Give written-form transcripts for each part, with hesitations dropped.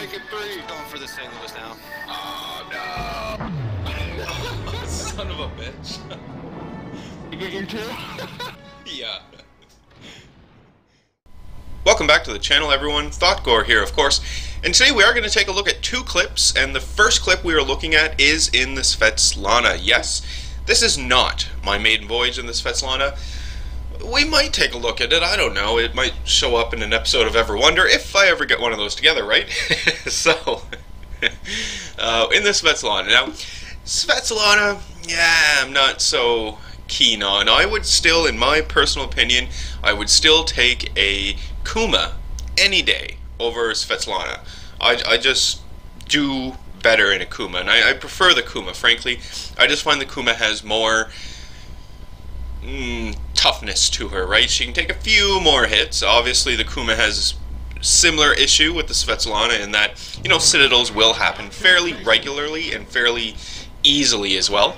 make it 3. Going for the St. Louis now. Oh, no. Son of a bitch. You get your 2? Yeah. Welcome back to the channel, everyone. Thotgor here, of course. And today we are going to take a look at 2 clips, and the first clip we are looking at is in the Svietlana. Yes, this is not my maiden voyage in the Svietlana. We might take a look at it, I don't know. It might show up in an episode of Ever Wonder, if I ever get one of those together, right? So, in the Svietlana. Now, Svietlana, yeah, I'm not so keen on. I would still, in my personal opinion, I would still take a Kuma any day over Svietlana. I just do better in a Kuma, and I prefer the Kuma, frankly. I just find the Kuma has more toughness to her, right? She can take a few more hits. Obviously, the Kuma has a similar issue with the Svietlana in that, you know, citadels will happen fairly regularly and fairly easily as well.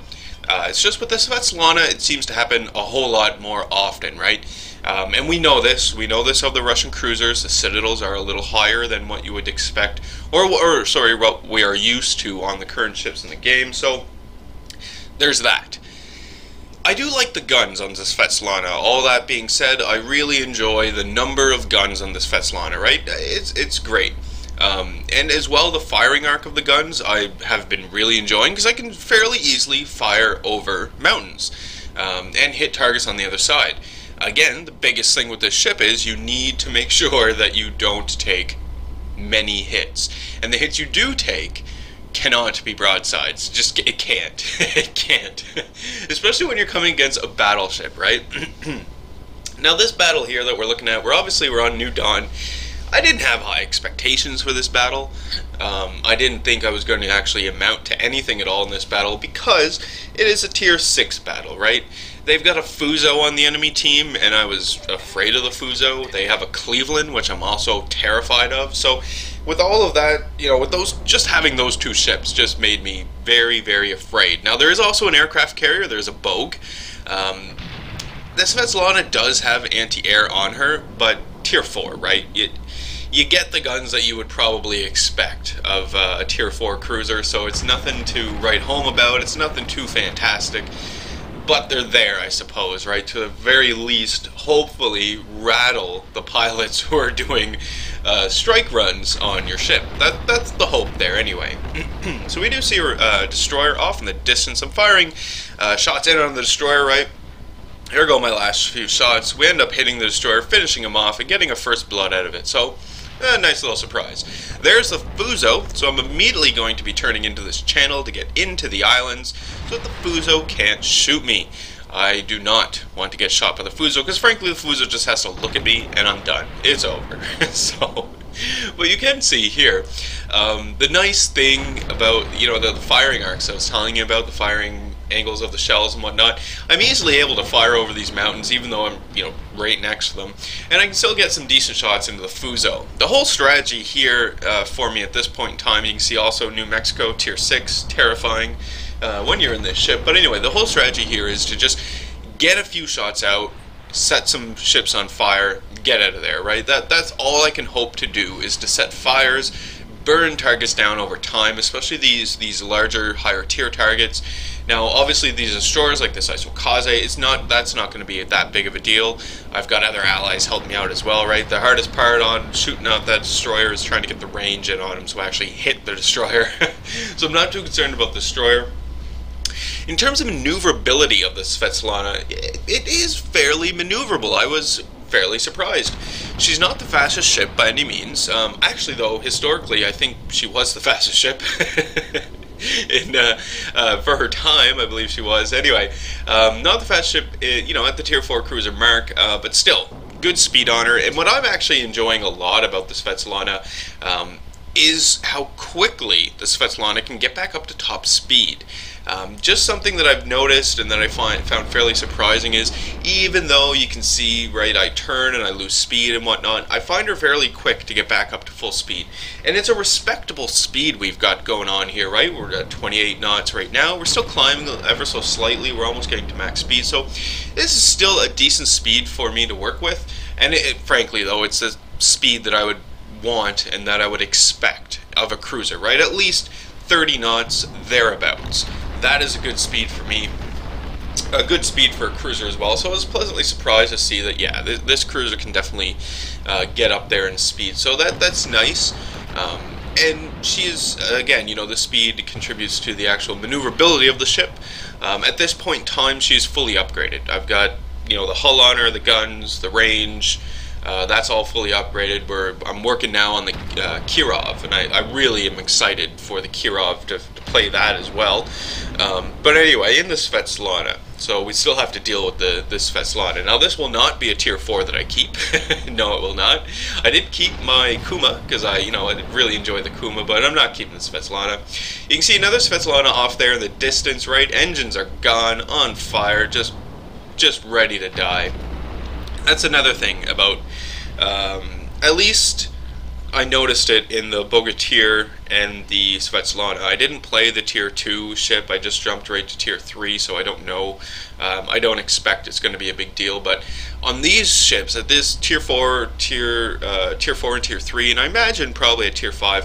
It's just with the Svietlana, it seems to happen a whole lot more often, right? And we know this of the Russian cruisers. The citadels are a little higher than what you would expect, or sorry, what we are used to on the current ships in the game, so there's that. I do like the guns on the Svietlana. All that being said, I really enjoy the number of guns on the Svietlana, right? It's great. And as well, the firing arc of the guns I have been really enjoying, because I can fairly easily fire over mountains and hit targets on the other side. Again, the biggest thing with this ship is you need to make sure that you don't take many hits. And the hits you do take cannot be broadsides. Just, it can't. It can't. Especially when you're coming against a battleship, right? Now, this battle here that we're looking at, we're on New Dawn. I didn't have high expectations for this battle. I didn't think I was going to actually amount to anything at all in this battle, because it is a tier 6 battle, right? They've got a Fuso on the enemy team, and I was afraid of the Fuso. They have a Cleveland, which I'm also terrified of. So, with all of that, you know, with those, just having those 2 ships just made me very, very afraid. Now, there is also an aircraft carrier. There's a Bogue. The Svietlana does have anti-air on her, but tier 4, right? You get the guns that you would probably expect of a tier 4 cruiser, so it's nothing to write home about. It's nothing too fantastic. But they're there, I suppose, right? To the very least, hopefully, rattle the pilots who are doing strike runs on your ship. That's the hope there, anyway. So we do see a destroyer off in the distance. I'm firing shots in on the destroyer, right? Here go my last few shots. We end up hitting the destroyer, finishing him off, and getting a first blood out of it. So, a nice little surprise. There's the Fuso, so I'm immediately going to be turning into this channel to get into the islands so that the Fuso can't shoot me. I do not want to get shot by the Fuso, because frankly the Fuso just has to look at me and I'm done. It's over. So, but you can see here, the nice thing about, you know, the firing arcs I was telling you about, the firing angles of the shells and whatnot, I'm easily able to fire over these mountains, even though I'm, you know, right next to them, and I can still get some decent shots into the Fuso. The whole strategy here for me at this point in time, you can see also New Mexico, tier 6, terrifying when you're in this ship, but anyway, the whole strategy here is to just get a few shots out, set some ships on fire, get out of there, right? That's all I can hope to do, is to set fires, burn targets down over time, especially these larger, higher tier targets. Now, obviously, these destroyers like this Isokaze, that's not going to be that big of a deal. I've got other allies helping me out as well, right? The hardest part on shooting out that destroyer is trying to get the range in on him, so I actually hit the destroyer. So I'm not too concerned about the destroyer. In terms of maneuverability of the Svietlana, it is fairly maneuverable. I was fairly surprised. She's not the fastest ship by any means. Actually, though, historically, I think she was the fastest ship. For her time, I believe she was. Anyway, not the fastest ship, you know, at the tier 4 cruiser mark, but still, good speed on her. And what I'm actually enjoying a lot about the Svietlana is how quickly the Svietlana can get back up to top speed. Just something that I've noticed and that I found fairly surprising is, even though you can see, right, I turn and I lose speed and whatnot, I find her fairly quick to get back up to full speed. And it's a respectable speed we've got going on here, right? We're at 28 knots right now. We're still climbing ever so slightly. We're almost getting to max speed. So this is still a decent speed for me to work with. And frankly, though, it's a speed that I would want and that I would expect of a cruiser, right? At least 30 knots, thereabouts. That is a good speed for me. A good speed for a cruiser as well. So I was pleasantly surprised to see that, yeah, this cruiser can definitely get up there in speed. So that's nice. And she is, again, you know, the speed contributes to the actual maneuverability of the ship. At this point in time, she's fully upgraded. I've got, you know, the hull on her, the guns, the range. That's all fully upgraded. I'm working now on the Kirov, and I really am excited for the Kirov to play that as well. But anyway, in the Svietlana, so we still have to deal with the Svietlana. Now, this will not be a tier 4 that I keep. No, it will not. I did keep my Kuma, because I really enjoy the Kuma, but I'm not keeping the Svietlana. You can see another Svietlana off there in the distance, right? Engines are gone, on fire, just ready to die. That's another thing about, at least I noticed it in the Bogatyr and the Svietlana. I didn't play the tier 2 ship, I just jumped right to tier 3, so I don't know. I don't expect it's going to be a big deal, but on these ships, at this tier 4 and tier 3, and I imagine probably a tier 5,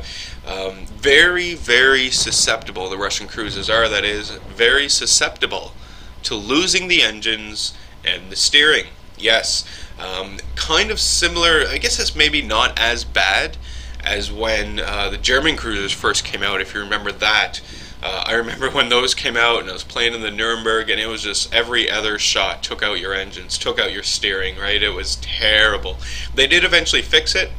very, very susceptible, the Russian cruisers are, that is, very susceptible to losing the engines and the steering. Yes, kind of similar. I guess it's maybe not as bad as when the German cruisers first came out, if you remember that. I remember when those came out and I was playing in the Nuremberg, and it was just every other shot took out your engines, took out your steering, right? It was terrible. They did eventually fix it,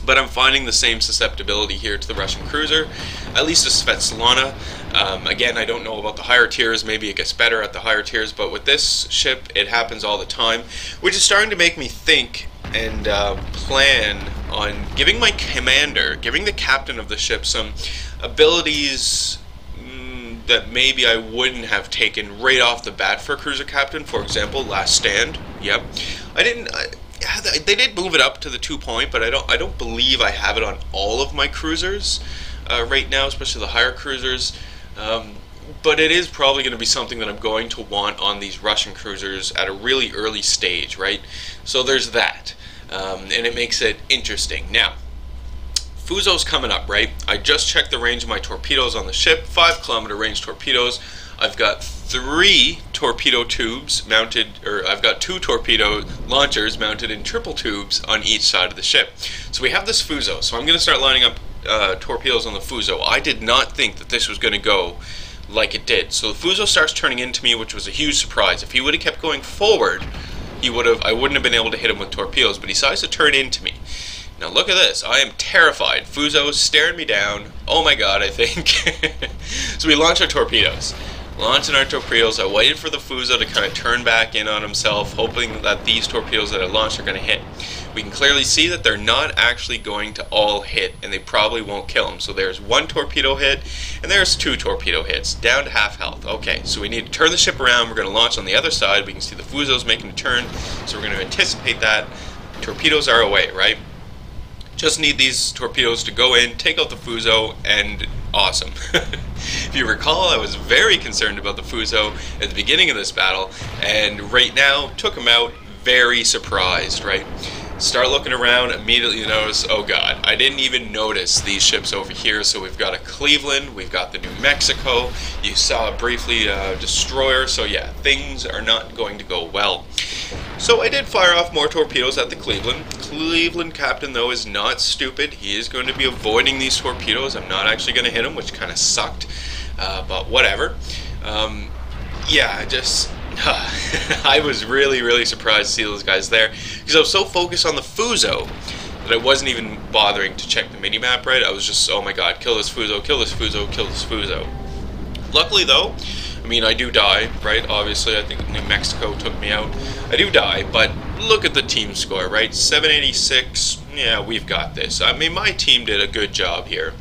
but I'm finding the same susceptibility here to the Russian cruiser, at least the Svietlana. Again, I don't know about the higher tiers, maybe it gets better at the higher tiers, but with this ship, it happens all the time, which is starting to make me think and plan on giving my commander, giving the captain of the ship some abilities that maybe I wouldn't have taken right off the bat for a cruiser captain. For example, Last Stand. Yep. They did move it up to the 2-point, but I don't believe I have it on all of my cruisers right now, especially the higher cruisers. But it is probably going to be something that I'm going to want on these Russian cruisers at a really early stage, right? So there's that, and it makes it interesting. Now, Fuzo's coming up, right? I just checked the range of my torpedoes on the ship, 5-kilometer range torpedoes. I've got 3 torpedo tubes mounted, or I've got 2 torpedo launchers mounted in triple tubes on each side of the ship. So we have this Fuzo, so I'm going to start lining up torpedoes on the Fuzo. I did not think that this was going to go like it did. So the Fuzo starts turning into me, which was a huge surprise. If he would have kept going forward, I wouldn't have been able to hit him with torpedoes, but he decides to turn into me. Now look at this. I am terrified. Fuzo's staring me down. Oh my god, I think. So we launch our torpedoes. Launching our torpedoes, I waited for the Fuzo to kind of turn back in on himself, hoping that these torpedoes that I launched are going to hit. We can clearly see that they're not actually going to all hit, and they probably won't kill him. So there's 1 torpedo hit, and there's 2 torpedo hits, down to half health. Okay, so we need to turn the ship around. We're going to launch on the other side. We can see the Fuzo's making a turn, so we're going to anticipate that. Torpedoes are away, right? Just need these torpedoes to go in, take out the Fuzo, and awesome. If you recall, I was very concerned about the Fuzo at the beginning of this battle, and right now, took him out, very surprised, right? Start looking around, immediately notice, oh god, I didn't even notice these ships over here. So we've got a Cleveland, we've got the New Mexico, you saw briefly a destroyer, so yeah, things are not going to go well. So I did fire off more torpedoes at the Cleveland. Cleveland captain, though, is not stupid. He is going to be avoiding these torpedoes. I'm not actually going to hit him, which kind of sucked, but whatever. Yeah, I was really, really surprised to see those guys there, because I was so focused on the Fuzo that I wasn't even bothering to check the mini-map, right? I was just, oh my god, kill this Fuzo, kill this Fuzo, kill this Fuzo. Luckily, though, I mean, I do die, right? Obviously, I think New Mexico took me out. I do die, but look at the team score, right? 786, yeah, we've got this. I mean, my team did a good job here.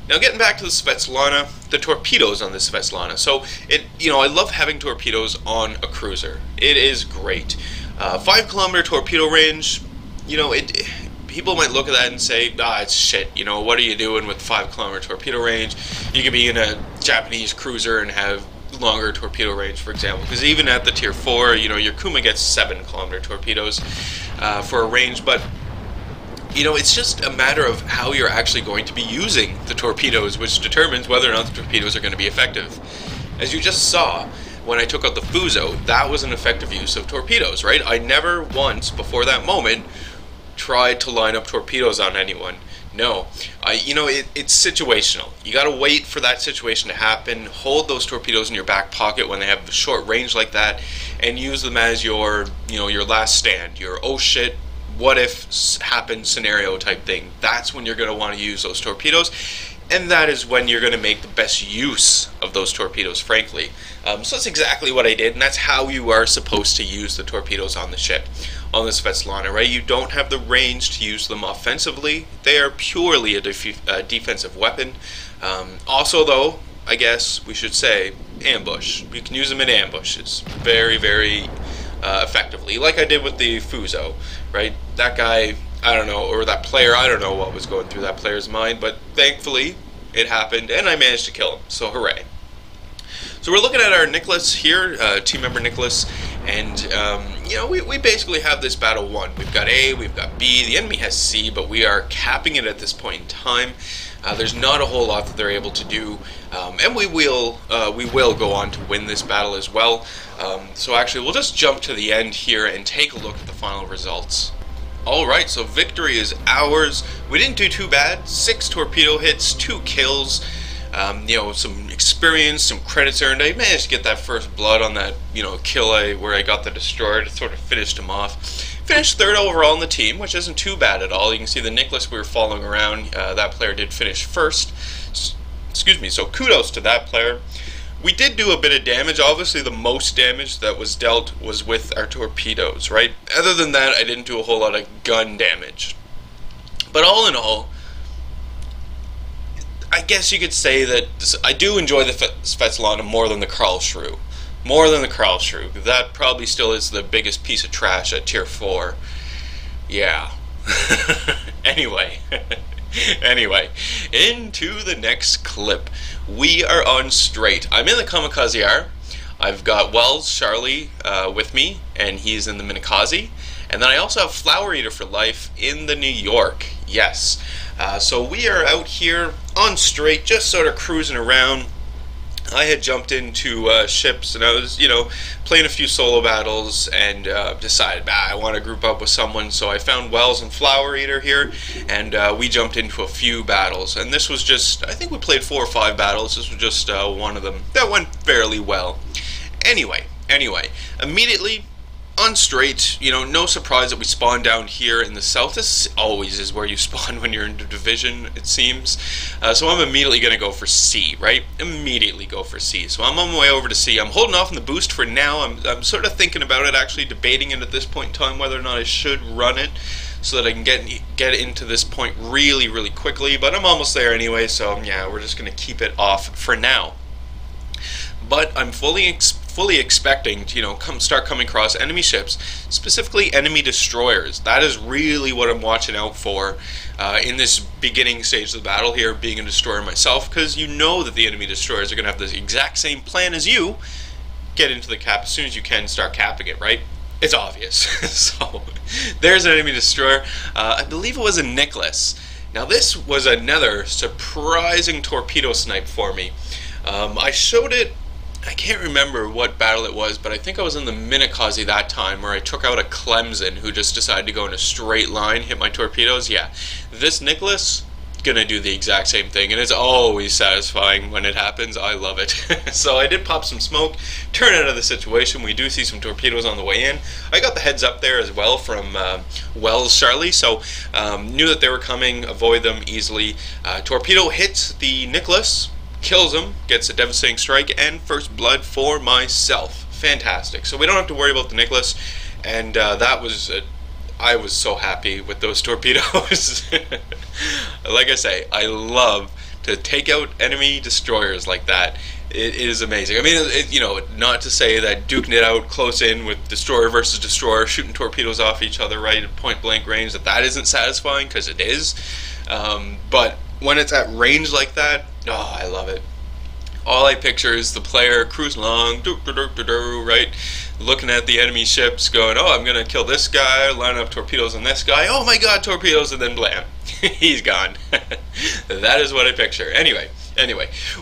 Now, getting back to the Svietlana, the torpedoes on the Svietlana. So, I love having torpedoes on a cruiser. It is great. 5-kilometer torpedo range, people might look at that and say, it's shit, what are you doing with 5-kilometer torpedo range? You could be in a Japanese cruiser and have longer torpedo range, for example, because even at the tier 4, your Kuma gets 7-kilometer torpedoes for a range, but you know, it's just a matter of how you're actually going to be using the torpedoes, which determines whether or not the torpedoes are going to be effective. As you just saw, when I took out the Fuso, that was an effective use of torpedoes, right? I never once, before that moment, tried to line up torpedoes on anyone. No, you know, it's situational. You gotta wait for that situation to happen, hold those torpedoes in your back pocket when they have short range like that, and use them as your, you know, your last stand, your oh shit, what if happened scenario type thing. That's when you're gonna wanna use those torpedoes, and that is when you're gonna make the best use of those torpedoes, frankly. So that's exactly what I did, and that's how you are supposed to use the torpedoes on the ship. On the Svietlana, right? You don't have the range to use them offensively. They are purely a defensive weapon. Also, though, I guess we should say ambush. You can use them in ambushes very, very effectively, like I did with the Fuso, right? That guy, I don't know, or that player, I don't know what was going through that player's mind, but thankfully it happened, and I managed to kill him, so hooray. So we're looking at our Nicholas here, team member Nicholas, and you know, we basically have this battle won. We've got A, we've got B, the enemy has C, but we are capping it at this point in time. There's not a whole lot that they're able to do, and we will go on to win this battle as well. So actually, we'll just jump to the end here and take a look at the final results. Alright, so victory is ours. We didn't do too bad. 6 torpedo hits, 2 kills. You know, some experience, some credits earned. I managed to get that first blood on that, you know, kill where I got the destroyer to sort of finished him off. Finished 3rd overall in the team, which isn't too bad at all. You can see the Nicholas we were following around. That player did finish 1st. Excuse me, so kudos to that player. We did do a bit of damage. Obviously, the most damage that was dealt was with our torpedoes, right? Other than that, I didn't do a whole lot of gun damage. But all in all, I guess you could say that I do enjoy the Svietlana more than the Karlsruhe. More than the Karlsruhe. That probably still is the biggest piece of trash at tier 4. Yeah. Anyway. Anyway, into the next clip. We are on straight. I'm in the Kamikaze R. I've got Wells, Charlie with me, and he's in the Minikaze. And then I also have Flower Eater for Life in the New York. Yes. So we are out here on straight, just sort of cruising around. I had jumped into ships, and I was, you know, playing a few solo battles, and decided, I want to group up with someone. So I found Wells and Flower Eater here, and we jumped into a few battles. And this was just, I think we played 4 or 5 battles. This was just one of them that went fairly well. Anyway, immediately on straight, you know, no surprise that we spawned down here in the south. This always is where you spawn when you're in the division, it seems. So I'm immediately going to go for C, right? Immediately go for C. So I'm on my way over to C. I'm holding off on the boost for now. I'm sort of thinking about it, actually debating it at this point in time, whether or not I should run it so that I can get into this point really, really quickly. But I'm almost there anyway, so yeah, we're just going to keep it off for now. But I'm fully expecting to, you know, start coming across enemy ships, specifically enemy destroyers. That is really what I'm watching out for in this beginning stage of the battle here, being a destroyer myself, because you know that the enemy destroyers are going to have the exact same plan as you. Get into the cap as soon as you can, start capping it, right? It's obvious. So there's an enemy destroyer. I believe it was a Nicholas. Now this was another surprising torpedo snipe for me. I showed it, I can't remember what battle it was, but I think I was in the Minikaze that time, where I took out a Clemson who just decided to go in a straight line, hit my torpedoes. Yeah, this Nicholas, gonna do the exact same thing, and it's always satisfying when it happens. I love it. So I did pop some smoke, turn out of the situation. We do see some torpedoes on the way in. I got the heads up there as well from Wells Charlie, so knew that they were coming, avoid them easily. Torpedo hits the Nicholas, kills him, gets a devastating strike, and first blood for myself. Fantastic. So we don't have to worry about the Nicholas, and that was I was so happy with those torpedoes. Like I say, I love to take out enemy destroyers like that. It is amazing. I mean, you know, not to say that duking it out close in with destroyer versus destroyer, shooting torpedoes off each other right at point blank range, that isn't satisfying, because it is. But when it's at range like that, oh, I love it. All I picture is the player cruising along, right? looking at the enemy ships going, oh, I'm going to kill this guy, line up torpedoes on this guy, oh my god, torpedoes, and then blam. He's gone. That is what I picture. Anyway,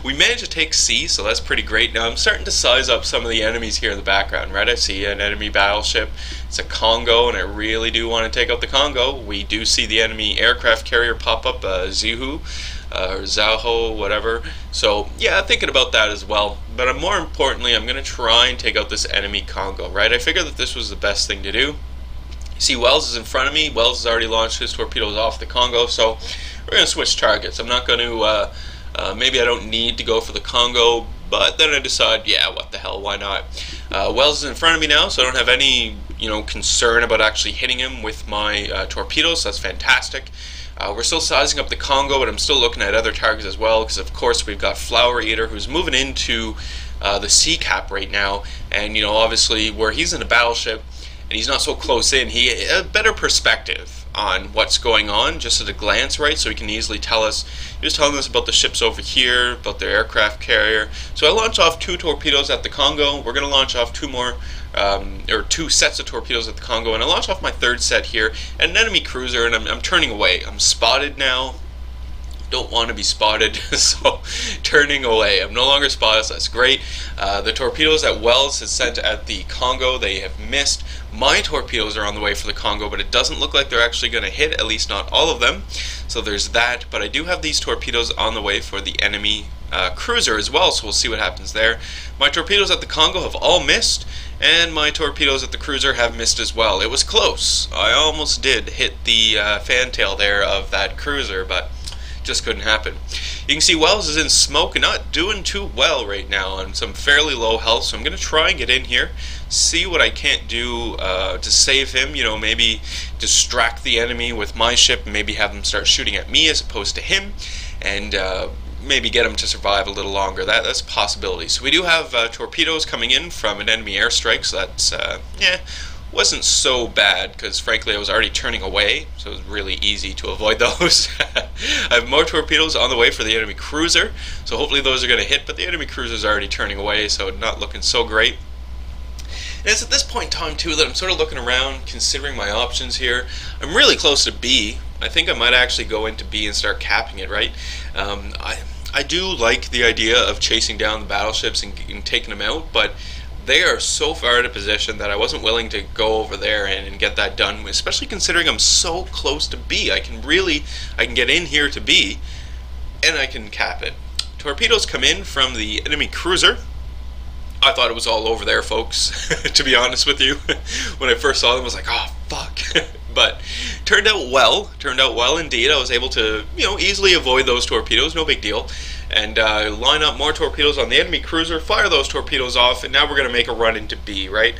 we managed to take C, so that's pretty great. Now I'm starting to size up some of the enemies here in the background, right? I see an enemy battleship. It's a Congo, and I really do want to take out the Congo. We do see the enemy aircraft carrier pop up, Zihu, or Zaho, whatever. So, yeah, thinking about that as well. But more importantly, I'm going to try and take out this enemy Congo, right? I figured that this was the best thing to do. See, Wells is in front of me. Wells has already launched his torpedoes off the Congo, so we're going to switch targets. I'm not going to, maybe I don't need to go for the Congo, but then I decide, yeah, what the hell, why not? Wells is in front of me now, so I don't have any, concern about actually hitting him with my torpedoes. So that's fantastic. We're still sizing up the Congo, but I'm still looking at other targets as well, because of course we've got Flower Eater, who's moving into the sea cap right now, and obviously where he's in a battleship, and he's not so close in, he has a better perspective on what's going on just at a glance, right? So he can easily tell us. He was telling us about the ships over here, about their aircraft carrier. So I launched off 2 torpedoes at the Congo. We're going to launch off 2 more, or 2 sets of torpedoes at the Congo, and I launched off my 3rd set here at an enemy cruiser, and I'm turning away. I'm spotted now. Don't want to be spotted, so turning away. I'm no longer spotted, so that's great. The torpedoes that Wells has sent at the Congo, they have missed. My torpedoes are on the way for the Congo, but it doesn't look like they're actually going to hit, at least not all of them. So there's that, but I do have these torpedoes on the way for the enemy cruiser as well, so we'll see what happens there. My torpedoes at the Congo have all missed, and my torpedoes at the cruiser have missed as well. It was close. I almost did hit the fantail there of that cruiser, but just couldn't happen. You can see Wells is in smoke and not doing too well right now on some fairly low health, so I'm going to try and get in here, see what I can't do to save him, maybe distract the enemy with my ship and maybe have them start shooting at me as opposed to him, and maybe get him to survive a little longer. That's a possibility. So we do have torpedoes coming in from an enemy airstrike, so that's, wasn't so bad, because frankly I was already turning away, so it was really easy to avoid those. I have more torpedoes on the way for the enemy cruiser, so hopefully those are going to hit, but the enemy cruiser is already turning away, so not looking so great. And it's at this point in time too that I'm sort of looking around, considering my options here. I'm really close to B. I think I might actually go into B and start capping it, right? I do like the idea of chasing down the battleships and taking them out, but they are so far out of position that I wasn't willing to go over there and get that done, especially considering I'm so close to B. I can get in here to B, and I can cap it. Torpedoes come in from the enemy cruiser. I thought it was all over there, folks, to be honest with you. When I first saw them, I was like, oh, fuck. But turned out well indeed. I was able to, easily avoid those torpedoes, no big deal. And line up more torpedoes on the enemy cruiser, fire those torpedoes off, and now we're going to make a run into B, right?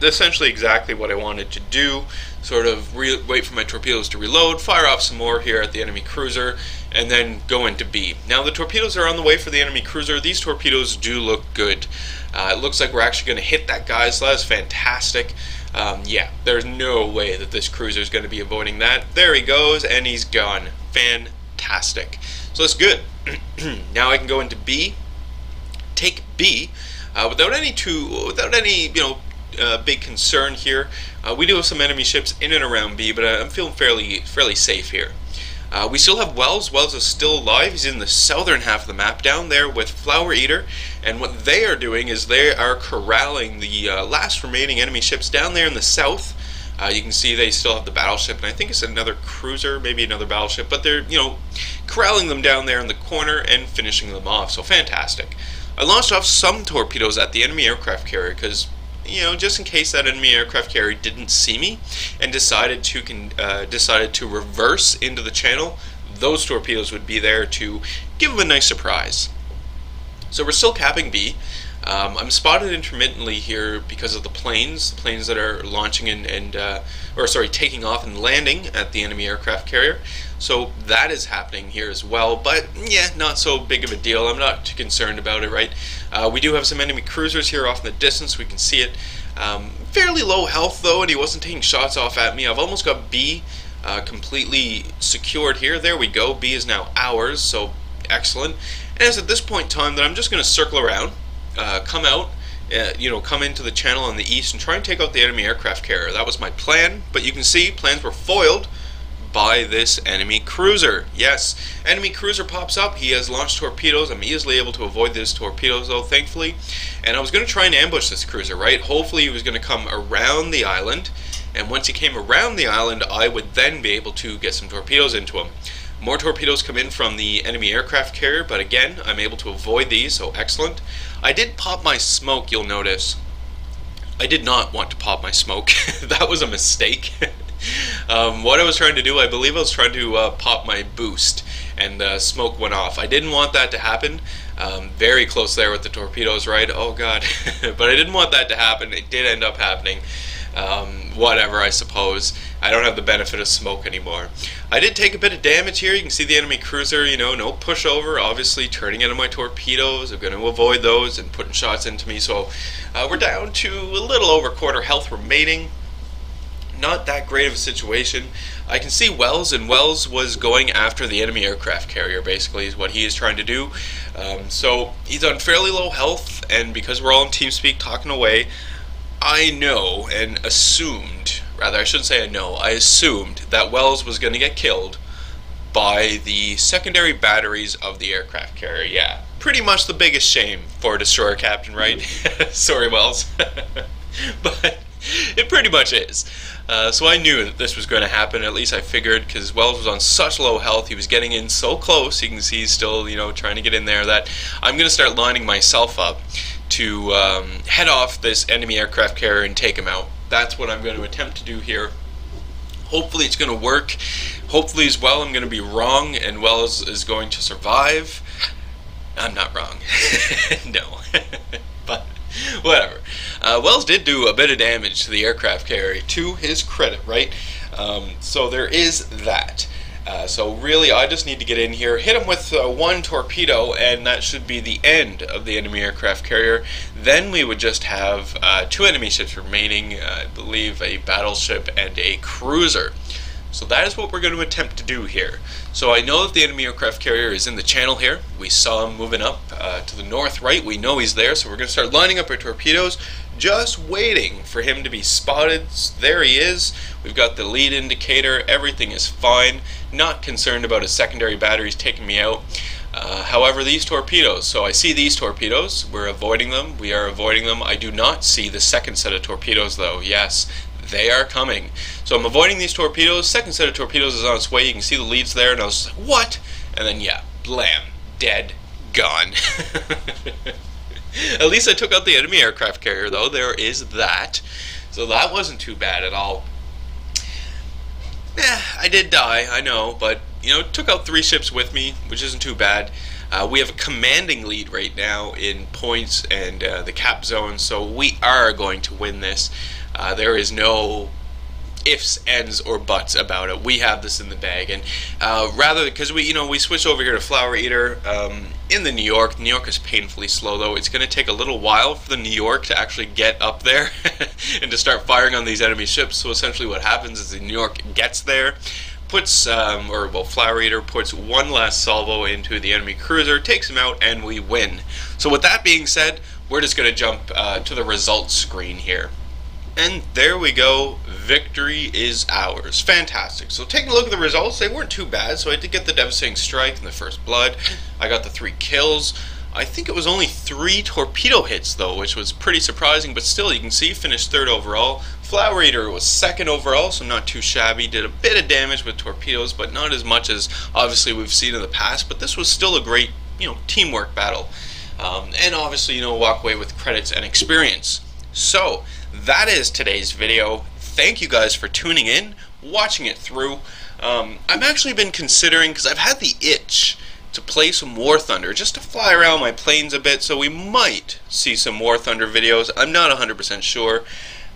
Essentially exactly what I wanted to do, sort of wait for my torpedoes to reload, fire off some more here at the enemy cruiser, and then go into B. Now the torpedoes are on the way for the enemy cruiser. These torpedoes do look good. It looks like we're actually going to hit that guy, so that is fantastic. Yeah, there's no way that this cruiser is going to be avoiding that. There he goes, and he's gone. Fantastic. So that's good. Now I can go into B, take B, without any big concern here. We do have some enemy ships in and around B, but I'm feeling fairly safe here. We still have Wells. Wells is still alive. He's in the southern half of the map down there with Flower Eater, and what they are doing is they are corralling the last remaining enemy ships down there in the south. You can see they still have the battleship, and I think it's another cruiser, maybe another battleship, but they're, corralling them down there in the corner and finishing them off, so fantastic. I launched off some torpedoes at the enemy aircraft carrier because, just in case that enemy aircraft carrier didn't see me and decided to reverse into the channel, those torpedoes would be there to give them a nice surprise. So we're still capping B. I'm spotted intermittently here because of the planes that are launching taking off and landing at the enemy aircraft carrier. So that is happening here as well, but yeah, not so big of a deal. I'm not too concerned about it, right? We do have some enemy cruisers here off in the distance. We can see it. Fairly low health though, and he wasn't taking shots off at me. I've almost got B completely secured here. There we go. B is now ours, so excellent. And it's at this point in time that I'm just going to circle around, come out, come into the channel on the east and try and take out the enemy aircraft carrier. That was my plan, but you can see plans were foiled by this enemy cruiser. Yes, enemy cruiser pops up. He has launched torpedoes. I'm easily able to avoid these torpedoes though, thankfully. And I was going to try and ambush this cruiser, right? Hopefully he was going to come around the island, and once he came around the island, I would then be able to get some torpedoes into him. More torpedoes come in from the enemy aircraft carrier, but again, I'm able to avoid these, so excellent. I did pop my smoke, you'll notice. I did not want to pop my smoke. That was a mistake. What I was trying to do, I believe I was trying to pop my boost, and smoke went off. I didn't want that to happen. Very close there with the torpedoes, right? Oh god. But I didn't want that to happen. It did end up happening. Whatever, I suppose. I don't have the benefit of smoke anymore. I did take a bit of damage here. You can see the enemy cruiser, no pushover, obviously turning into my torpedoes. I'm going to avoid those and putting shots into me. So we're down to a little over quarter health remaining. Not that great of a situation. I can see Wells, and Wells was going after the enemy aircraft carrier, basically, is what he is trying to do. So he's on fairly low health, and because we're all in TeamSpeak talking away, I know and assumed, rather I shouldn't say I know, I assumed that Wells was going to get killed by the secondary batteries of the aircraft carrier. Yeah, pretty much the biggest shame for a destroyer captain, right? Sorry, Wells. But it pretty much is. So I knew that this was going to happen, at least I figured, because Wells was on such low health, he was getting in so close, you can see he's still, trying to get in there, that I'm going to start lining myself up to head off this enemy aircraft carrier and take him out. That's what I'm going to attempt to do here. Hopefully it's going to work. Hopefully as well I'm going to be wrong and Wells is going to survive. I'm not wrong. No. But whatever. Wells did do a bit of damage to the aircraft carrier, to his credit, right? So there is that. So really, I just need to get in here, hit him with one torpedo, and that should be the end of the enemy aircraft carrier. Then we would just have two enemy ships remaining, I believe a battleship and a cruiser. So that is what we're going to attempt to do here. So I know that the enemy aircraft carrier is in the channel here. We saw him moving up to the north right. We know he's there, so we're going to start lining up our torpedoes, just waiting for him to be spotted. There he is. We've got the lead indicator. Everything is fine. Not concerned about his secondary batteries taking me out. However, these torpedoes, so I see these torpedoes. We're avoiding them. We are avoiding them. I do not see the second set of torpedoes, though. Yes, they are coming. So I'm avoiding these torpedoes. Second set of torpedoes is on its way. You can see the leads there, and I was like, what? And then, yeah, blam, dead, gone. At least I took out the enemy aircraft carrier, though. There is that. So that wasn't too bad at all. I did die, I know, but, took out 3 ships with me, which isn't too bad. We have a commanding lead right now in points and the cap zone, so we are going to win this. There is no ifs, ands, or buts about it. We have this in the bag, and rather because we switched over here to Flower Eater in the New York. New York is painfully slow, though. It's going to take a little while for the New York to actually get up there and to start firing on these enemy ships. So essentially, what happens is the New York gets there, puts Flower Eater puts one last salvo into the enemy cruiser, takes him out, and we win. So with that being said, we're just going to jump to the results screen here. And there we go, victory is ours. Fantastic. So taking a look at the results, they weren't too bad. So I did get the devastating strike and the first blood. I got the 3 kills. I think it was only 3 torpedo hits though, which was pretty surprising, but still you can see finished 3rd overall. Flower Eater was 2nd overall, so not too shabby. Did a bit of damage with torpedoes, but not as much as obviously we've seen in the past, but this was still a great, teamwork battle. And obviously, walk away with credits and experience. So that is today's video. Thank you guys for tuning in, watching it through. I've actually been considering, because I've had the itch to play some War Thunder, just to fly around my planes a bit, so we might see some War Thunder videos. I'm not 100% sure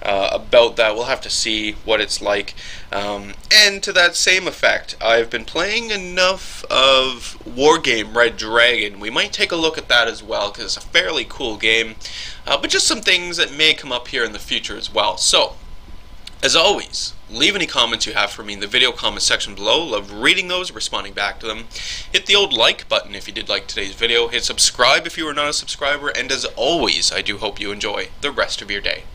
about that. We'll have to see what it's like. And to that same effect, I've been playing enough of Wargame Red Dragon. We might take a look at that as well, because it's a fairly cool game. But just some things that may come up here in the future as well. So, as always, Leave any comments you have for me in the video comment section below. Love reading those, responding back to them. Hit the old like button if you did like today's video. Hit subscribe if you are not a subscriber. And as always, I do hope you enjoy the rest of your day.